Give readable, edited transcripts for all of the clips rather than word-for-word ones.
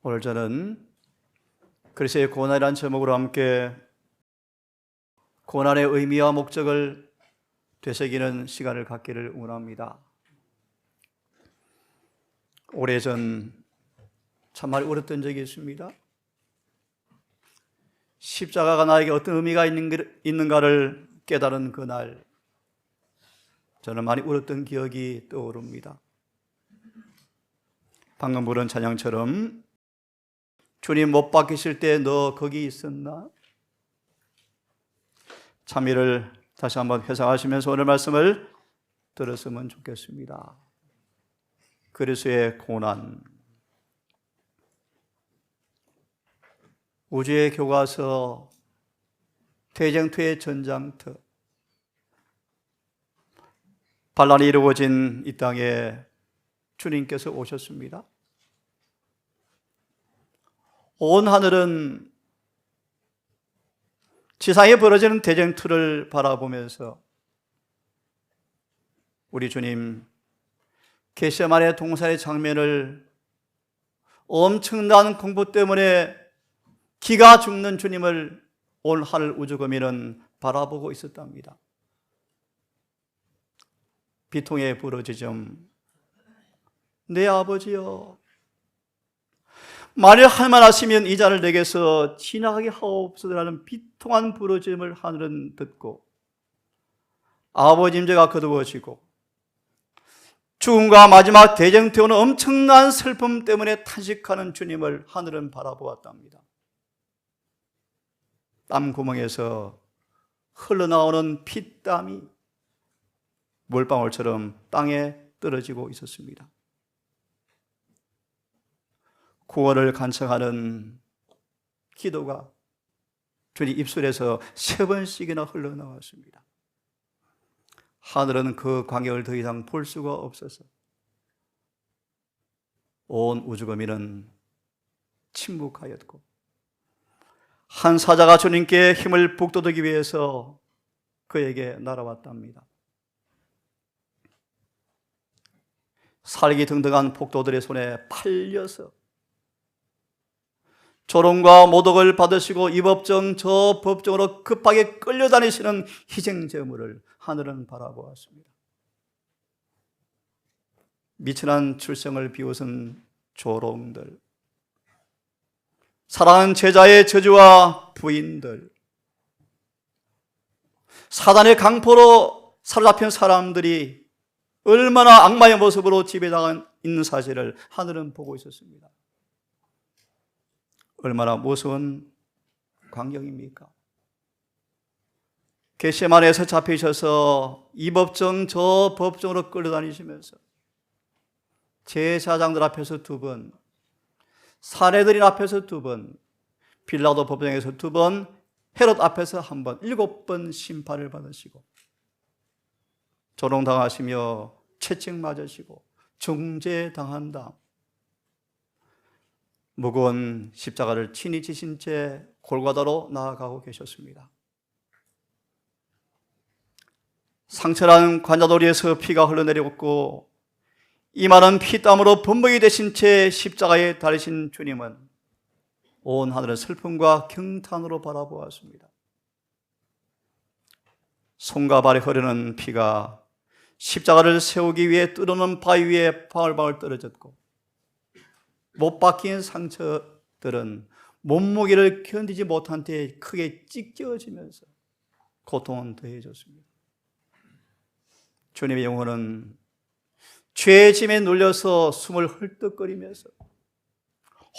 오늘 저는 그리스도의 고난이라는 제목으로 함께 고난의 의미와 목적을 되새기는 시간을 갖기를 원합니다. 오래전 참 많이 울었던 적이 있습니다. 십자가가 나에게 어떤 의미가 있는가를 깨달은 그날, 저는 많이 울었던 기억이 떠오릅니다. 방금 부른 찬양처럼 주님 못 박히실 때 너 거기 있었나? 참이를 다시 한번 회상하시면서 오늘 말씀을 들었으면 좋겠습니다. 그리스도의 고난, 우주의 교과서, 대쟁투의 전장터, 반란이 이루어진 이 땅에 주님께서 오셨습니다. 온 하늘은 지상에 벌어지는 대쟁투를 바라보면서 우리 주님 겟세마네 동산의 장면을 엄청난 공포 때문에 기가 죽는 주님을 온 하늘 우주거미는 바라보고 있었답니다. 비통의 부르짖음, 내 아버지여, 만일 할만하시면 이 잔을 내게서 지나가게 하옵소서라는 비통한 부르짖음을 하늘은 듣고 아버지 임재가 거두어지고 죽음과 마지막 대쟁투에 오는 엄청난 슬픔 때문에 탄식하는 주님을 하늘은 바라보았답니다. 땀구멍에서 흘러나오는 피땀이 물방울처럼 땅에 떨어지고 있었습니다. 구원을 간청하는 기도가 주님 입술에서 3번씩이나 흘러나왔습니다. 하늘은 그 광경을 더 이상 볼 수가 없어서 온 우주거미는 침묵하였고 한 사자가 주님께 힘을 북돋우기 위해서 그에게 날아왔답니다. 살기 등등한 폭도들의 손에 팔려서 조롱과 모독을 받으시고 이 법정 저 법정으로 급하게 끌려다니시는 희생제물을 하늘은 바라보았습니다. 미천한 출생을 비웃은 조롱들, 사랑하는 제자의 저주와 부인들, 사단의 강포로 사로잡힌 사람들이 얼마나 악마의 모습으로 지배당한 있는 사실을 하늘은 보고 있었습니다. 얼마나 무서운 광경입니까? 겟세마네에서 잡히셔서 이 법정 저 법정으로 끌려다니시면서 제사장들 앞에서 2번, 사내들인 앞에서 2번, 빌라도 법정에서 2번, 헤롯 앞에서 1번, 7번 심판을 받으시고 조롱당하시며 채찍 맞으시고 중재당한 다음 무거운 십자가를 친히 지신 채 골고다로 나아가고 계셨습니다. 상처난 관자놀이에서 피가 흘러내렸고 이 많은 피땀으로 범벅이 되신 채 십자가에 달리신 주님은 온 하늘을 슬픔과 경탄으로 바라보았습니다. 손과 발에 흐르는 피가 십자가를 세우기 위해 뚫어놓은 바위 위에 방울방울 떨어졌고 못 박힌 상처들은 몸무게를 견디지 못한 데 크게 찢겨지면서 고통은 더해졌습니다. 주님의 영혼은 죄의 짐에 눌려서 숨을 헐떡거리면서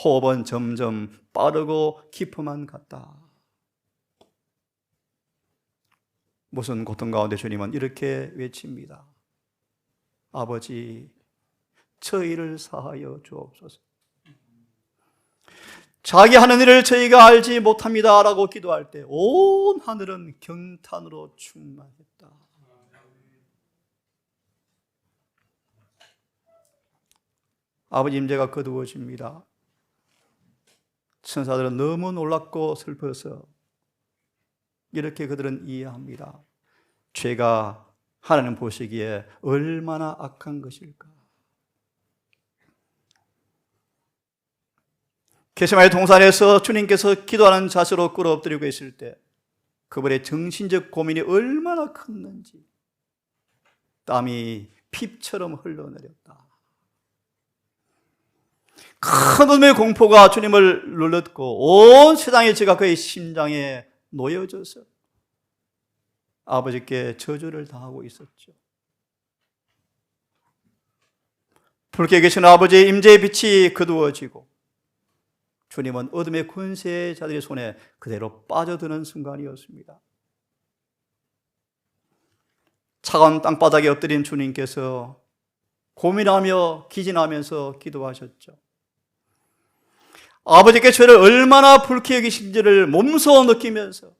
호흡은 점점 빠르고 깊어만 갔다. 무슨 고통 가운데 주님은 이렇게 외칩니다. 아버지, 저희를 사하여 주옵소서. 자기 하는 일을 저희가 알지 못합니다 라고 기도할 때 온 하늘은 경탄으로 충만했다. 아버지 임재가 거두어집니다. 천사들은 너무 놀랍고 슬퍼서 이렇게 그들은 이해합니다. 죄가 하나님 보시기에 얼마나 악한 것일까. 겟세마네 동산에서 주님께서 기도하는 자세로 꿇어엎드리고 있을 때 그분의 정신적 고민이 얼마나 컸는지 땀이 핍처럼 흘러내렸다. 큰 어둠의 공포가 주님을 눌렀고 온 세상의 죄가 그의 심장에 놓여져서 아버지께 저주를 당하고 있었죠. 불께 계신 아버지의 임재의 빛이 거두어지고 주님은 어둠의 권세의 자들의 손에 그대로 빠져드는 순간이었습니다. 차가운 땅바닥에 엎드린 주님께서 고민하며 기진하면서 기도하셨죠. 아버지께 죄를 얼마나 불쾌히 여기신지를 몸소 느끼면서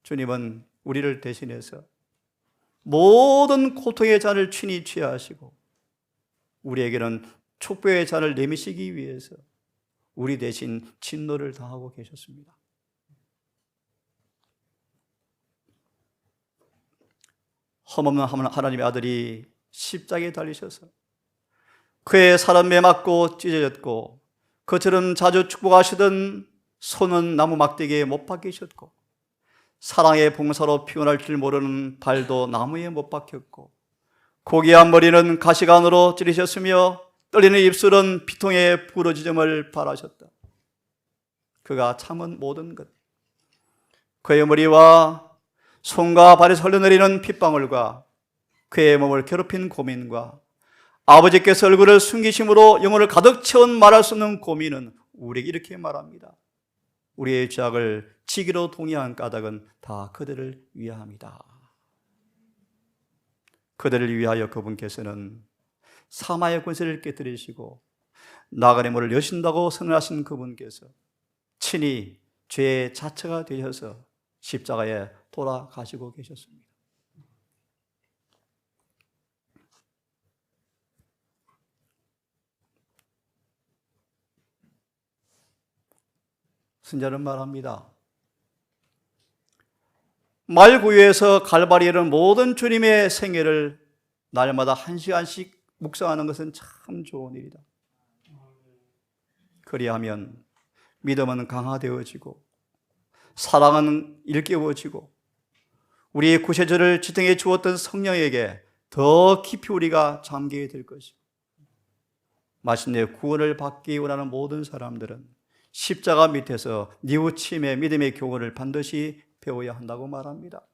주님은 우리를 대신해서 모든 고통의 잔을 친히 취하시고 우리에게는 축복의 잔을 내미시기 위해서 우리 대신 진노를 당하고 계셨습니다. 험없는 하나님의 아들이 십자가에 달리셔서 그의 사람에 맞고 찢어졌고 그처럼 자주 축복하시던 손은 나무 막대기에 못 박히셨고 사랑의 봉사로 피곤할 줄 모르는 발도 나무에 못 박혔고 고귀한 머리는 가시관으로 찌르셨으며 떨리는 입술은 피통에 부러지점을 바라셨다. 그가 참은 모든 것, 그의 머리와 손과 발에서 흘러내리는 핏방울과 그의 몸을 괴롭힌 고민과 아버지께서 얼굴을 숨기심으로 영혼을 가득 채운 말할 수 없는 고민은 우리에게 이렇게 말합니다. 우리의 죄악을 지기로 동의한 까닭은 다 그들을 위하합니다. 그들을 위하여 그분께서는 사마의 권세를 깨뜨리시고 나그네 문을 여신다고 선언하신 그분께서 친히 죄의 자체가 되셔서 십자가에 돌아가시고 계셨습니다. 선자는 말합니다. 말구유에서 갈바리에 이르는 모든 주님의 생애를 날마다 1시간씩 묵상하는 것은 참 좋은 일이다. 그리하면 믿음은 강화되어지고 사랑은 일깨워지고 우리의 구세주를 지탱해 주었던 성령에게 더 깊이 우리가 잠기게 될 것이고 마침내 구원을 받기 원하는 모든 사람들은 십자가 밑에서 뉘우침의 믿음의 교훈을 반드시 배워야 한다고 말합니다.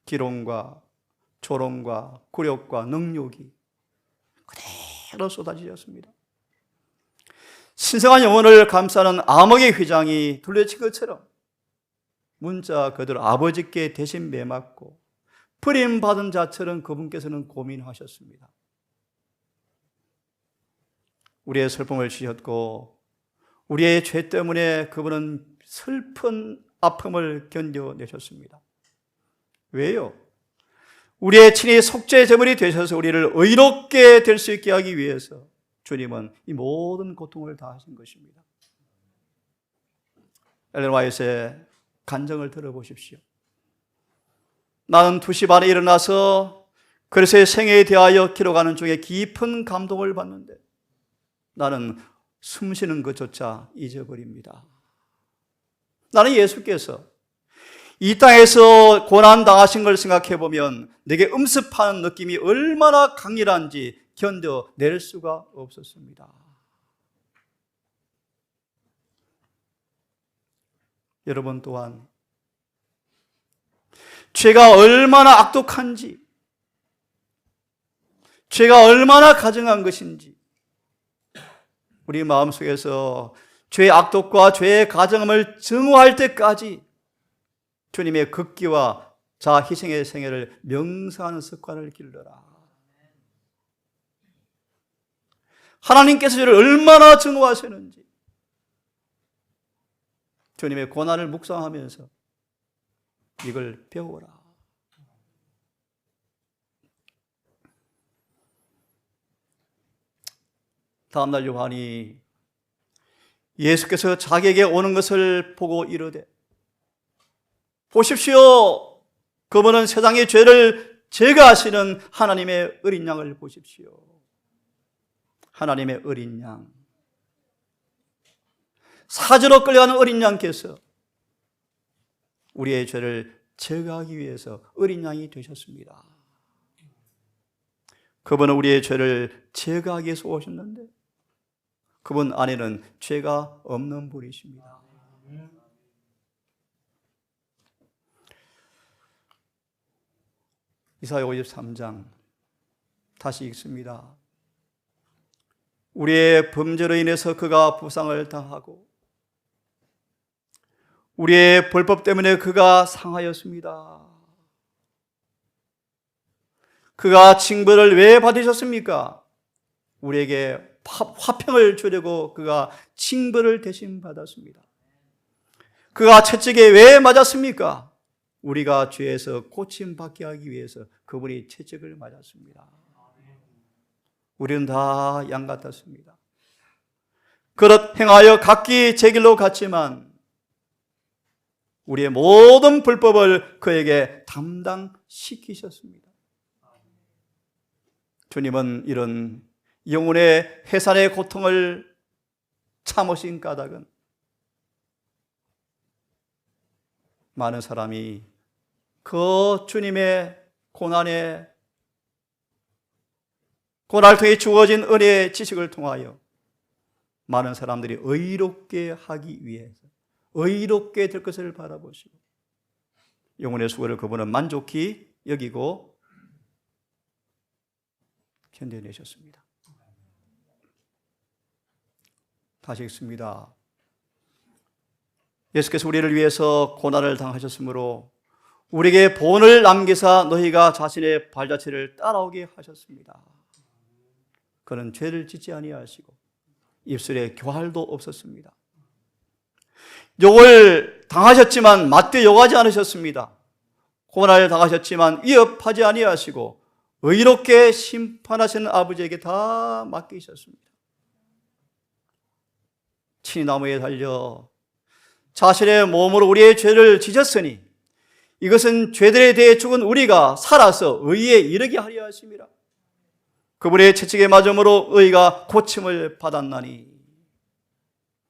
기롱과 조롱과 굴욕과 능욕이 그대로 쏟아지셨습니다. 신성한 영혼을 감싸는 암흑의 휘장이 둘러친 것처럼 문자 그대로 아버지께 대신 매맞고 버림받은 자처럼 그분께서는 고민하셨습니다. 우리의 슬픔을 지셨고 우리의 죄 때문에 그분은 슬픈 아픔을 견뎌내셨습니다. 왜요? 우리의 친히 속죄 제물이 되셔서 우리를 의롭게 될 수 있게 하기 위해서 주님은 이 모든 고통을 다 하신 것입니다. 엘렌 화이트의 간증을 들어보십시오. 나는 2시 반에 일어나서 그리스도의 생애에 대하여 기록하는 중에 깊은 감동을 받는데 나는 숨쉬는 것조차 잊어버립니다. 나는 예수께서 이 땅에서 고난당하신 걸 생각해 보면 내게 음습하는 느낌이 얼마나 강렬한지 견뎌낼 수가 없었습니다. 여러분 또한 죄가 얼마나 악독한지, 죄가 얼마나 가증한 것인지 우리 마음속에서 죄의 악독과 죄의 가증함을 증오할 때까지 주님의 극기와 자아 희생의 생애를 명상하는 습관을 길러라. 하나님께서 저를 얼마나 증오하시는지 주님의 고난을 묵상하면서 이걸 배워라. 다음날 요한이 예수께서 자기에게 오는 것을 보고 이르되 보십시오. 그분은 세상의 죄를 제거하시는 하나님의 어린 양을 보십시오. 하나님의 어린 양, 사지로 끌려가는 어린 양께서 우리의 죄를 제거하기 위해서 어린 양이 되셨습니다. 그분은 우리의 죄를 제거하기 위해서 오셨는데 그분 안에는 죄가 없는 분이십니다. 이사야 53장 다시 읽습니다. 우리의 범죄로 인해서 그가 부상을 당하고 우리의 불법 때문에 그가 상하였습니다. 그가 징벌을 왜 받으셨습니까? 우리에게 화평을 주려고 그가 징벌을 대신 받았습니다. 그가 채찍에 왜 맞았습니까? 우리가 죄에서 고침받게 하기 위해서 그분이 채찍을 맞았습니다. 우리는 다 양 같았습니다. 그릇 행하여 각기 제 길로 갔지만 우리의 모든 불법을 그에게 담당시키셨습니다. 주님은 이런 영혼의 해산의 고통을 참으신 까닭은 많은 사람이 그 주님의 고난을 통해 주어진 은혜의 지식을 통하여 많은 사람들이 의롭게 하기 위해서 의롭게 될 것을 바라보시고 영혼의 수고를 그분은 만족히 여기고 견뎌내셨습니다. 다시 읽습니다. 예수께서 우리를 위해서 고난을 당하셨으므로 우리에게 본을 남기사 너희가 자신의 발자취를 따라오게 하셨습니다. 그는 죄를 짓지 아니하시고 입술에 교활도 없었습니다. 욕을 당하셨지만 맞대 욕하지 않으셨습니다. 고난을 당하셨지만 위협하지 아니하시고 의롭게 심판하시는 아버지에게 다 맡기셨습니다. 친히 나무에 달려 자신의 몸으로 우리의 죄를 지셨으니 이것은 죄들에 대해 죽은 우리가 살아서 의에 이르게 하려 하심이라. 그분의 채찍에 맞음으로 너희가 고침을 받았나니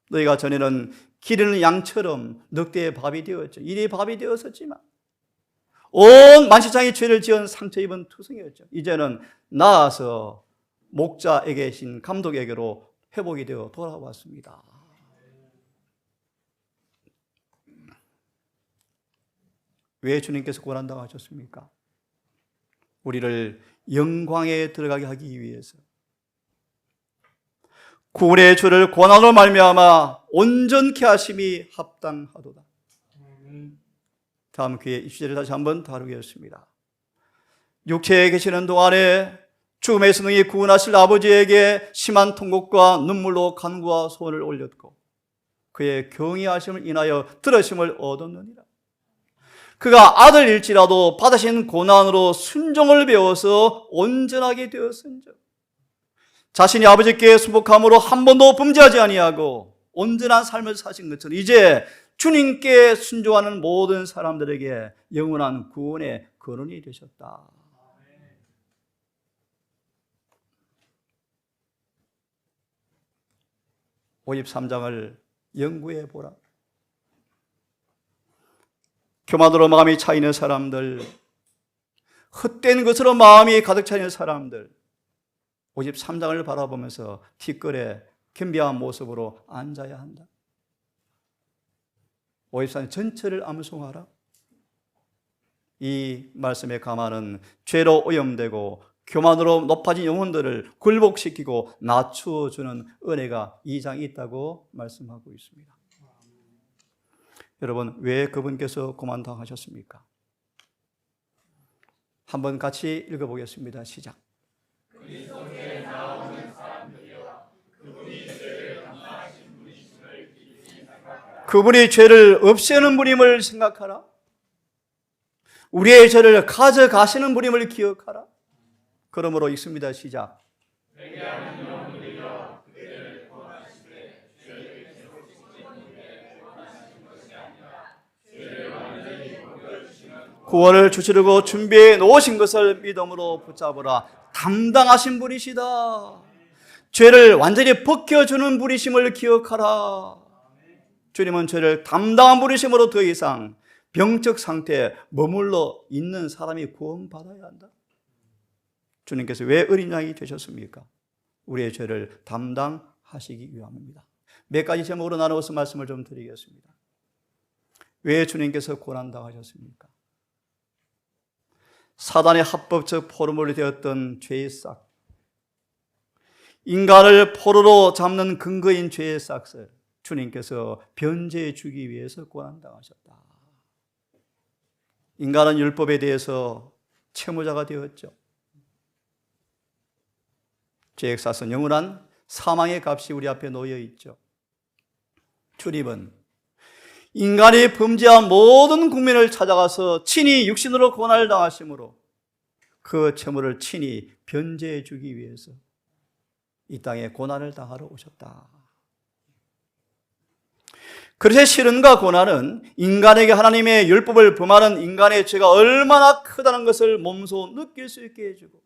너희가 전에는 기르는 양처럼 늑대의 밥이 되었죠. 일의 밥이 되었었지만 온 만시장이 죄를 지은 상처 입은 투성이었죠. 이제는 나아서 목자에게 계신 감독에게로 회복이 되어 돌아왔습니다. 왜 주님께서 고난당하셨습니까? 우리를 영광에 들어가게 하기 위해서 구원의 주를 고난으로 말미암아 온전케 하심이 합당하도다. 다음 기회에 이 주제를 다시 한번 다루겠습니다. 육체에 계시는 동안에 죽음의 성령이 구원하실 아버지에게 심한 통곡과 눈물로 간구와 소원을 올렸고 그의 경외하심을 인하여 들으심을 얻었느니라. 그가 아들일지라도 받으신 고난으로 순종을 배워서 온전하게 되었은즉 자신이 아버지께 순복함으로 한 번도 범죄하지 아니하고 온전한 삶을 사신 것처럼 이제 주님께 순종하는 모든 사람들에게 영원한 구원의 근원이 되셨다. 53장을 연구해 보라. 교만으로 마음이 차 있는 사람들, 헛된 것으로 마음이 가득 차 있는 사람들 53장을 바라보면서 티끌에 겸비한 모습으로 앉아야 한다. 53장 전체를 암송하라. 이 말씀의 감화는 죄로 오염되고 교만으로 높아진 영혼들을 굴복시키고 낮추어주는 은혜가 이 장에 있다고 말씀하고 있습니다. 여러분, 왜 그분께서 고난당하셨습니까? 한번 같이 읽어보겠습니다. 시작. 그리스도께 나오는 사람들이여 그분이 죄를 담당하신 분이심을 생각하라. 그분이 죄를 없애는 분임을 생각하라. 우리의 죄를 가져가시는 분임을 기억하라. 그러므로 읽습니다. 시작. 회개하는 영혼들이여 그들을 구원하시되 죄를 계속시키는데 구원하시는 것이 아니라 죄를 완전히 벗겨주시는 구원을 주시려고 준비해 놓으신 것을 믿음으로 붙잡으라. 담당하신 분이시다. 죄를 완전히 벗겨주는 부르심을 기억하라. 주님은 죄를 담당한 부르심으로 더 이상 병적 상태에 머물러 있는 사람이 구원받아야 한다. 주님께서 왜 어린 양이 되셨습니까? 우리의 죄를 담당하시기 위함입니다. 몇 가지 제목으로 나누어서 말씀을 좀 드리겠습니다. 왜 주님께서 고난당하셨습니까? 사단의 합법적 포로물이 되었던 죄의 싹, 인간을 포로로 잡는 근거인 죄의 싹을 주님께서 변제해 주기 위해서 고난당하셨다. 인간은 율법에 대해서 채무자가 되었죠. 죄의 싹은 영원한 사망의 값이 우리 앞에 놓여 있죠. 주님은 인간이 범죄한 모든 국민을 찾아가서 친히 육신으로 고난을 당하심으로 그 채무를 친히 변제해 주기 위해서 이 땅에 고난을 당하러 오셨다. 그릇의 시련과 고난은 인간에게 하나님의 율법을 범하는 인간의 죄가 얼마나 크다는 것을 몸소 느낄 수 있게 해주고,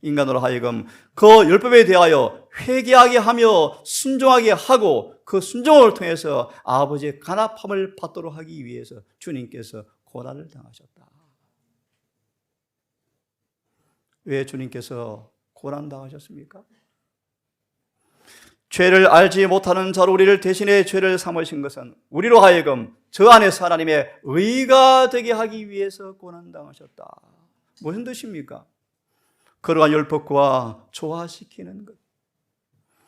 인간으로 하여금 그 율법에 대하여 회개하게 하며 순종하게 하고 그 순종을 통해서 아버지의 간합함을 받도록 하기 위해서 주님께서 고난을 당하셨다. 왜 주님께서 고난당하셨습니까? 죄를 알지 못하는 자로 우리를 대신해 죄를 삼으신 것은 우리로 하여금 저 안에서 하나님의 의가 되게 하기 위해서 고난당하셨다. 무슨 뜻입니까? 그러한 율법과 조화시키는 것,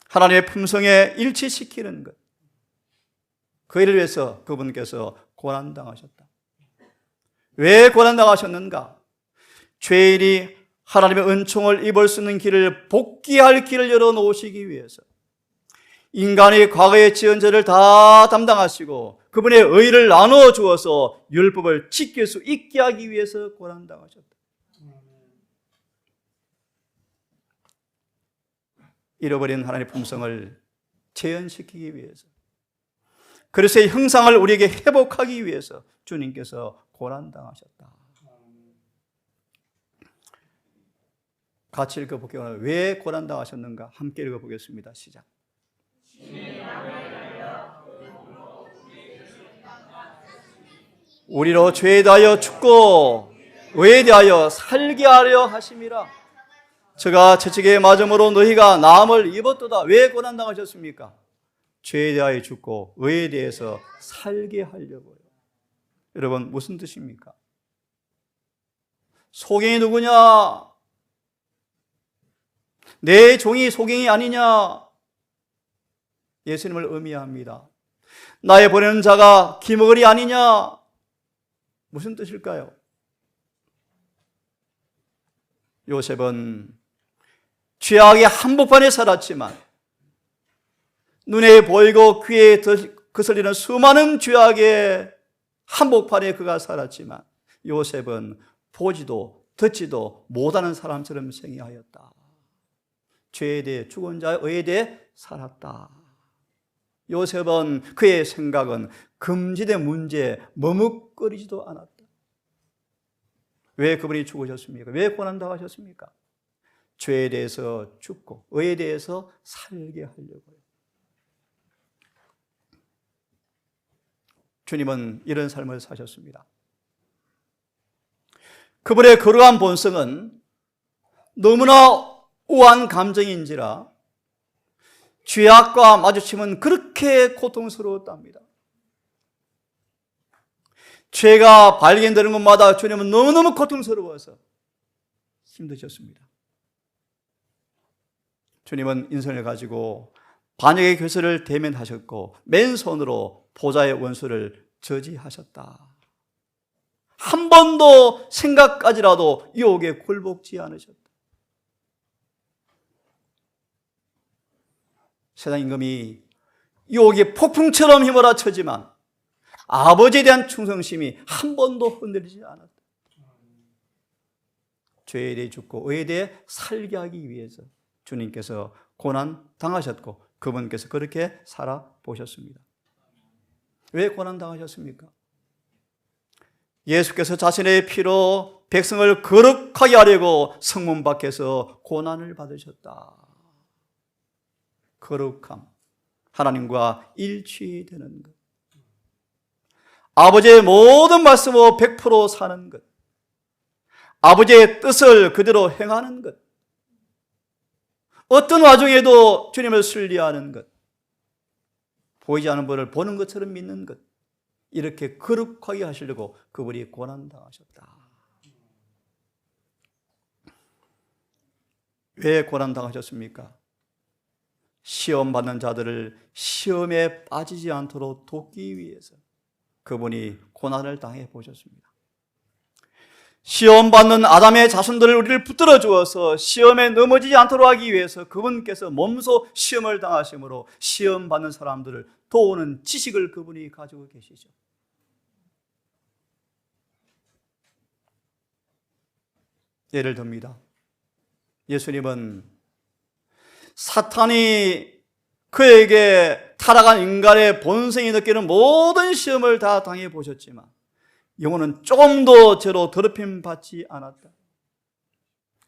하나님의 품성에 일치시키는 것, 그 일을 위해서 그분께서 고난당하셨다. 왜 고난당하셨는가? 죄인이 하나님의 은총을 입을 수 있는 길을, 복귀할 길을 열어놓으시기 위해서 인간이 과거에 지은 죄를 다 담당하시고 그분의 의를 나누어 주어서 율법을 지킬 수 있게 하기 위해서 고난당하셨다. 잃어버린 하나님의 품성을 재현시키기 위해서, 그리스도의 형상을 우리에게 회복하기 위해서 주님께서 고난당하셨다. 같이 읽어볼게요. 왜 고난당하셨는가? 함께 읽어보겠습니다. 시작. 우리로 죄에 대하여 죽고 의에 대하여 살게 하려 하심이라. 저가 채찍에 맞음으로 너희가 나음을 입었도다. 왜 고난당하셨습니까? 죄에 대하여 죽고 의에 대해서 살게 하려고요. 여러분, 무슨 뜻입니까? 소경이 누구냐? 내 종이 소경이 아니냐? 예수님을 의미합니다. 나의 보내는 자가 기머거리 아니냐? 무슨 뜻일까요? 요셉은 죄악의 한복판에 살았지만 눈에 보이고 귀에 거슬리는 수많은 죄악의 한복판에 그가 살았지만 요셉은 보지도 듣지도 못하는 사람처럼 생애하였다. 죄에 대해 죽은 자의 의에 대해 살았다. 요셉은 그의 생각은 금지된 문제에 머뭇거리지도 않았다. 왜 그분이 죽으셨습니까? 왜 고난당하셨습니까? 죄에 대해서 죽고 의에 대해서 살게 하려고요. 주님은 이런 삶을 사셨습니다. 그분의 거룩한 본성은 너무나 우아한 감정인지라 죄악과 마주치면 그렇게 고통스러웠답니다. 죄가 발견되는 것마다 주님은 너무너무 고통스러워서 힘드셨습니다. 주님은 인생을 가지고 반역의 괴수를 대면하셨고 맨손으로 보좌의 원수를 저지하셨다. 한 번도 생각까지라도 유혹에 굴복지 않으셨다. 세상 임금이 유혹이 폭풍처럼 휘몰아치지만 아버지에 대한 충성심이 한 번도 흔들리지 않았다. 죄에 대해 죽고 의에 대해 살게 하기 위해서 주님께서 고난 당하셨고 그분께서 그렇게 살아보셨습니다. 왜 고난 당하셨습니까? 예수께서 자신의 피로 백성을 거룩하게 하려고 성문 밖에서 고난을 받으셨다. 거룩함, 하나님과 일치되는 것, 아버지의 모든 말씀으로 100% 사는 것, 아버지의 뜻을 그대로 행하는 것, 어떤 와중에도 주님을 순리하는 것, 보이지 않는 분을 보는 것처럼 믿는 것, 이렇게 거룩하게 하시려고 그분이 고난당하셨다. 왜 고난당하셨습니까? 시험 받는 자들을 시험에 빠지지 않도록 돕기 위해서 그분이 고난을 당해 보셨습니다. 시험 받는 아담의 자손들을 우리를 붙들어 주어서 시험에 넘어지지 않도록 하기 위해서 그분께서 몸소 시험을 당하심으로 시험 받는 사람들을 도우는 지식을 그분이 가지고 계시죠. 예를 듭니다. 예수님은 사탄이 그에게 타락한 인간의 본성이 느끼는 모든 시험을 다 당해 보셨지만 영혼은 조금도 죄로 더럽힘 받지 않았다.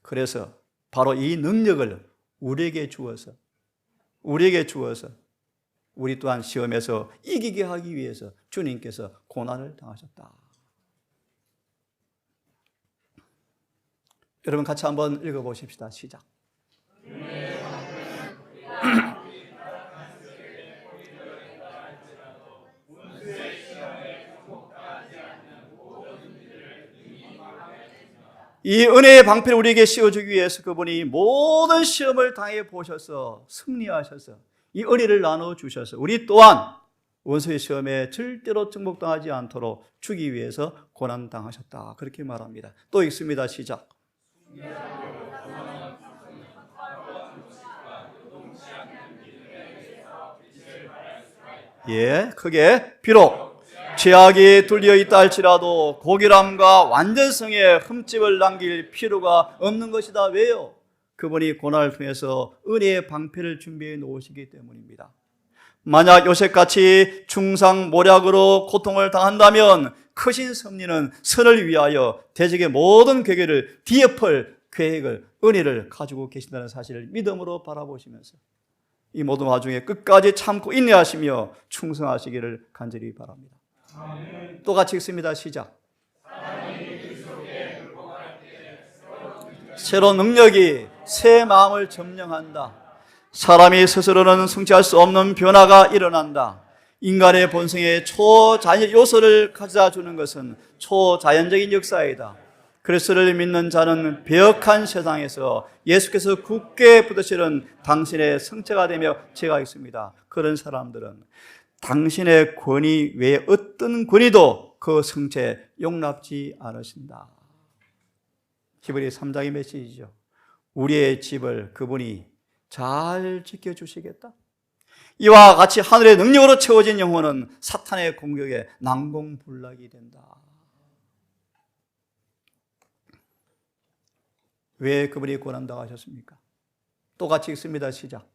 그래서 바로 이 능력을 우리에게 주어서 우리 또한 시험에서 이기게 하기 위해서 주님께서 고난을 당하셨다. 여러분 같이 한번 읽어보십시다. 시작. 이 은혜의 방패를 우리에게 씌워주기 위해서 그분이 모든 시험을 당해 보셔서 승리하셔서 이 은혜를 나눠주셔서 우리 또한 원수의 시험에 절대로 정복당하지 않도록 주기 위해서 고난당하셨다. 그렇게 말합니다. 또 읽습니다. 시작. 예, 크게 비록 죄악이 둘려 있다 할지라도 고결함과 완전성의 흠집을 남길 필요가 없는 것이다. 왜요? 그분이 고난을 통해서 은혜의 방패를 준비해 놓으시기 때문입니다. 만약 요셉같이 중상모략으로 고통을 당한다면 크신 섭리는 선을 위하여 대적의 모든 계획을 뒤엎을 계획을, 은혜를 가지고 계신다는 사실을 믿음으로 바라보시면서 이 모든 와중에 끝까지 참고 인내하시며 충성하시기를 간절히 바랍니다. 또 같이 읽습니다. 시작. 새로운 능력이 새 마음을 점령한다. 사람이 스스로는 성취할 수 없는 변화가 일어난다. 인간의 본성에 초자연 요소를 가져다 주는 것은 초자연적인 역사이다. 그리스도를 믿는 자는 배역한 세상에서 예수께서 굳게 붙드시는 당신의 성체가 되며 제가 있습니다. 그런 사람들은 당신의 권위 외에 어떤 권위도 그 성체에 용납지 않으신다. 히브리 3장의 메시지죠. 우리의 집을 그분이 잘 지켜주시겠다. 이와 같이 하늘의 능력으로 채워진 영혼은 사탄의 공격에 난공불락이 된다. 왜 그분이 고난당하셨습니까? 또 같이 읽습니다. 시작.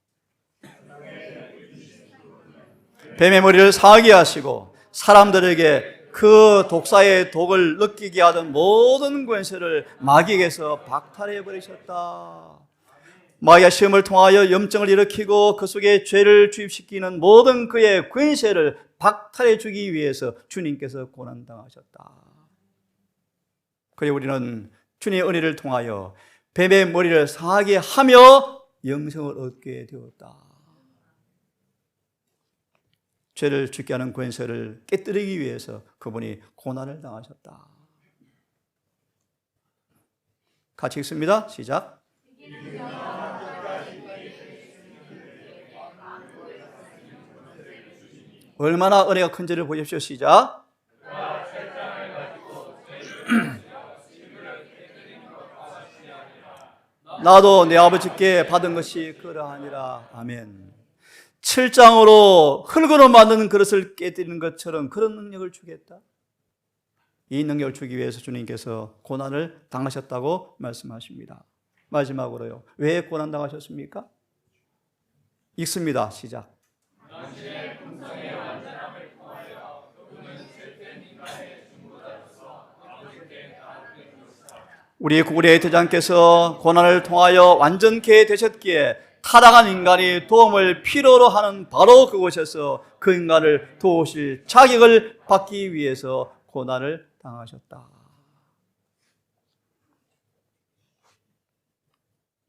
뱀의 머리를 상하게 하시고 사람들에게 그 독사의 독을 느끼게 하던 모든 권세를 마귀에게서 박탈해 버리셨다. 마귀가 시험을 통하여 염증을 일으키고 그 속에 죄를 주입시키는 모든 그의 권세를 박탈해 주기 위해서 주님께서 고난당하셨다. 그리고 우리는 주님의 은혜를 통하여 뱀의 머리를 상하게 하며 영생을 얻게 되었다. 죄를 죽게 하는 권세를 깨뜨리기 위해서 그분이 고난을 당하셨다. 같이 읽습니다. 시작. 얼마나 은혜가 큰지를 보십시오. 시작. 나도 내 아버지께 받은 것이 그러하니라. 아멘. 7장으로 흙으로 만든 그릇을 깨뜨리는 것처럼 그런 능력을 주겠다. 이 능력을 주기 위해서 주님께서 고난을 당하셨다고 말씀하십니다. 마지막으로요. 왜 고난 당하셨습니까? 읽습니다. 시작. 우리 구원의 대장께서 고난을 통하여 완전케 되셨기에 타락한 인간이 도움을 필요로 하는 바로 그곳에서 그 인간을 도우실 자격을 받기 위해서 고난을 당하셨다.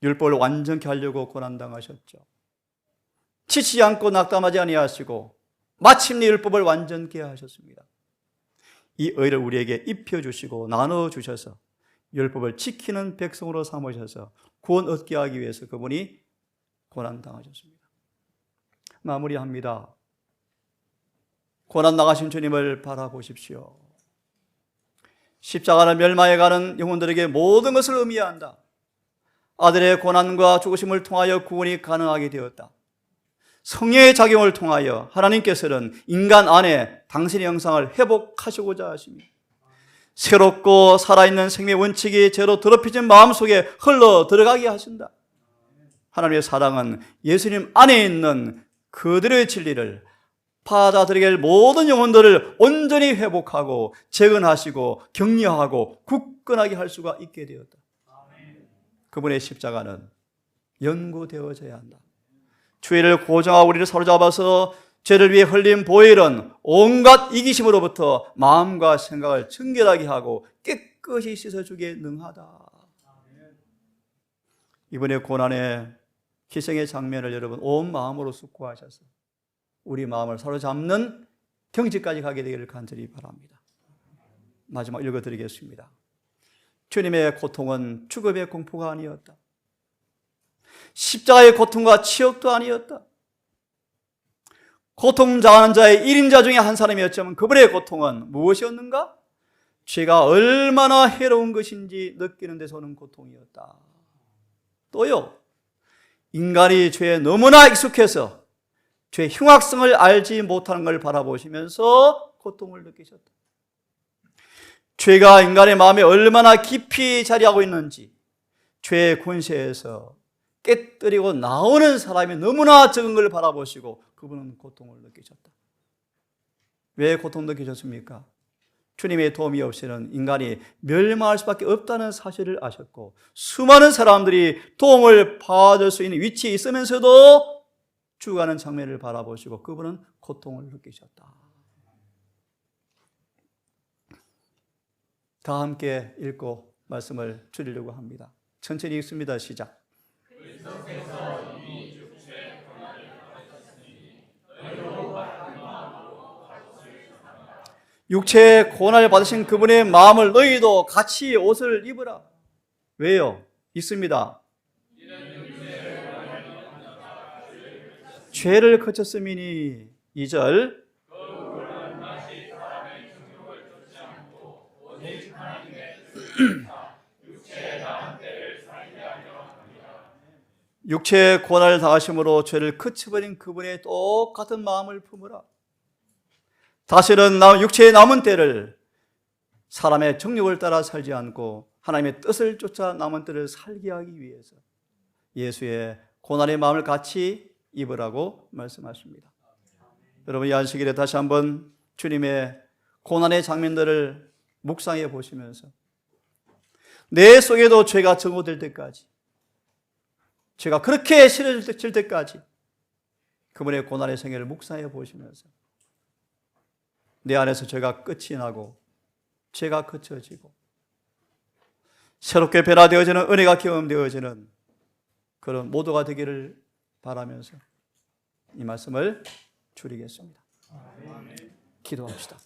율법을 완전케 하려고 고난당하셨죠. 지치지 않고 낙담하지 아니하시고 마침내 율법을 완전케 하셨습니다. 이 의를 우리에게 입혀주시고 나눠주셔서 율법을 지키는 백성으로 삼으셔서 구원 얻게 하기 위해서 그분이 고난당하셨습니다. 마무리합니다. 고난당하신 주님을 바라보십시오. 십자가는 멸망해가는 영혼들에게 모든 것을 의미한다. 아들의 고난과 죽으심을 통하여 구원이 가능하게 되었다. 성령의 작용을 통하여 하나님께서는 인간 안에 당신의 형상을 회복하시고자 하십니다. 새롭고 살아있는 생명의 원칙이 죄로 더럽혀진 마음속에 흘러 들어가게 하신다. 하나님의 사랑은 예수님 안에 있는 그들의 진리를 받아들이게 할 모든 영혼들을 온전히 회복하고 재건하시고 격려하고 굳건하게 할 수가 있게 되었다. 그분의 십자가는 연구되어져야 한다. 죄를 고정하고 우리를 사로잡아서 죄를 위해 흘린 보혈은 온갖 이기심으로부터 마음과 생각을 정결하게 하고 깨끗이 씻어주기에 능하다. 이번에 고난의 희생의 장면을 여러분 온 마음으로 숙고하셔서 우리 마음을 사로잡는 경지까지 가게 되기를 간절히 바랍니다. 마지막 읽어드리겠습니다. 주님의 고통은 죽음의 공포가 아니었다. 십자가의 고통과 치욕도 아니었다. 고통당하는 자의 1인자 중에 한 사람이었지만 그분의 고통은 무엇이었는가? 죄가 얼마나 해로운 것인지 느끼는 데서 오는 고통이었다. 또요, 인간이 죄에 너무나 익숙해서 죄의 흉악성을 알지 못하는 걸 바라보시면서 고통을 느끼셨다. 죄가 인간의 마음에 얼마나 깊이 자리하고 있는지 죄의 권세에서 깨뜨리고 나오는 사람이 너무나 적은 걸 바라보시고 그분은 고통을 느끼셨다. 왜 고통 느끼셨습니까? 주님의 도움이 없이는 인간이 멸망할 수밖에 없다는 사실을 아셨고 수많은 사람들이 도움을 받을 수 있는 위치에 있으면서도 죽어가는 장면을 바라보시고 그분은 고통을 느끼셨다. 다 함께 읽고 말씀을 드리려고 합니다. 천천히 읽습니다. 시작. 육체의 고난을 받으신 그분의 마음을 너희도 같이 옷을 입으라. 왜요? 있습니다. 죄를 거쳤음이니 2절 육체의 고난을 당하심으로 죄를 그쳐버린 그분의 똑같은 마음을 품으라. 다시는 육체의 남은 때를 사람의 정욕을 따라 살지 않고 하나님의 뜻을 쫓아 남은 때를 살게 하기 위해서 예수의 고난의 마음을 같이 입으라고 말씀하십니다. 여러분 이 안식일에 다시 한번 주님의 고난의 장면들을 묵상해 보시면서 내 속에도 죄가 정오될 때까지 죄가 그렇게 싫어질 때까지 그분의 고난의 생애를 묵상해 보시면서 내 안에서 죄가 끝이 나고 죄가 그쳐지고 새롭게 변화되어지는 은혜가 경험되어지는 그런 모두가 되기를 바라면서 이 말씀을 줄이겠습니다. 기도합시다.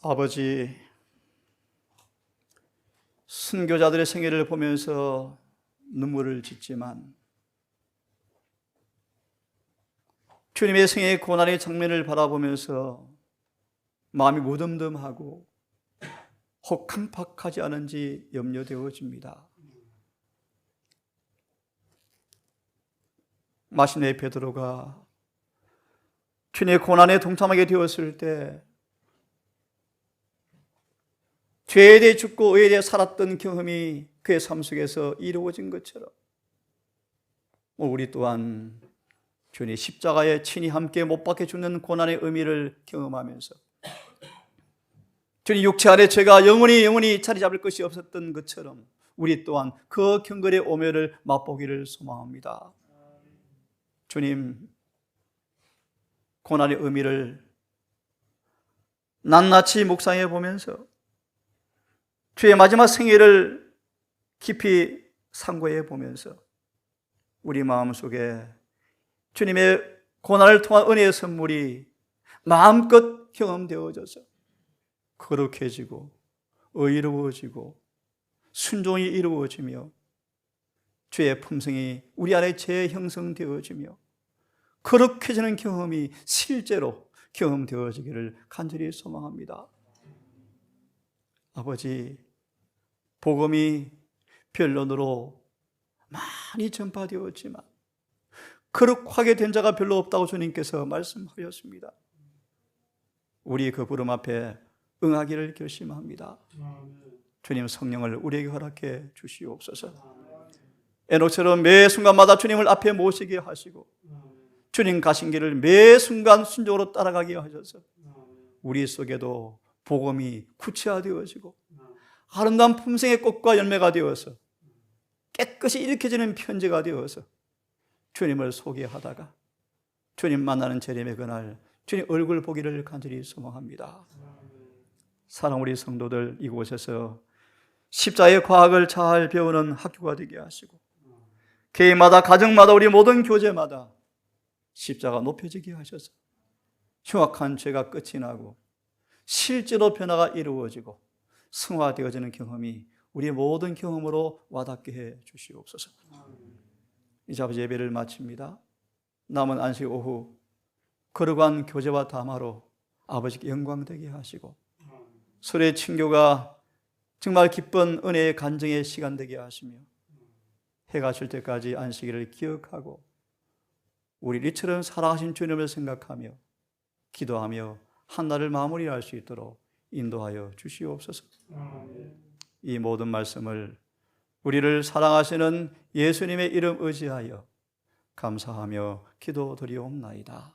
아버지, 순교자들의 생애를 보면서 눈물을 짓지만 주님의 생애의 고난의 장면을 바라보면서 마음이 무덤덤하고 혹 깜빡하지 않은지 염려되어집니다. 마침내 베드로가 주님의 고난에 동참하게 되었을 때 죄에 대해 죽고 의에 대해 살았던 경험이 그의 삶 속에서 이루어진 것처럼 우리 또한 주님 십자가에 친히 함께 못 박혀 죽는 고난의 의미를 경험하면서 주님 육체 안에 죄가 영원히 자리 잡을 것이 없었던 것처럼 우리 또한 그 경건의 오멸을 맛보기를 소망합니다. 주님, 고난의 의미를 낱낱이 묵상해 보면서 주의 마지막 생애를 깊이 상고해 보면서 우리 마음속에 주님의 고난을 통한 은혜의 선물이 마음껏 경험되어져서 거룩해지고 의로워지고 순종이 이루어지며 주의 품성이 우리 안에 재형성되어지며 거룩해지는 경험이 실제로 경험되어지기를 간절히 소망합니다. 아버지, 복음이 변론으로 많이 전파되었지만 거룩하게 된 자가 별로 없다고 주님께서 말씀하셨습니다. 우리 그 부름 앞에 응하기를 결심합니다. 주님 성령을 우리에게 허락해 주시옵소서. 에녹처럼 매 순간마다 주님을 앞에 모시게 하시고 주님 가신 길을 매 순간 순종으로 따라가게 하셔서 우리 속에도 복음이 구체화되어지고 아름다운 품성의 꽃과 열매가 되어서 깨끗이 일으켜지는 편지가 되어서 주님을 소개하다가 주님 만나는 재림의 그날 주님 얼굴 보기를 간절히 소망합니다. 사랑 우리 성도들 이곳에서 십자가의 과학을 잘 배우는 학교가 되게 하시고 개인마다 가정마다 우리 모든 교제마다 십자가 높여지게 하셔서 흉악한 죄가 끝이 나고 실제로 변화가 이루어지고 승화되어지는 경험이 우리 모든 경험으로 와닿게 해 주시옵소서. 이제 아버지 예배를 마칩니다. 남은 안식 오후 거룩한 교제와 담화로 아버지께 영광되게 하시고 서로의 친교가 정말 기쁜 은혜의 간증의 시간 되게 하시며 해가 질 때까지 안식일을 기억하고 우리 이처럼 살아가신 주님을 생각하며 기도하며 한 날을 마무리할 수 있도록 인도하여 주시옵소서. 이 모든 말씀을 우리를 사랑하시는 예수님의 이름 의지하여 감사하며 기도드리옵나이다.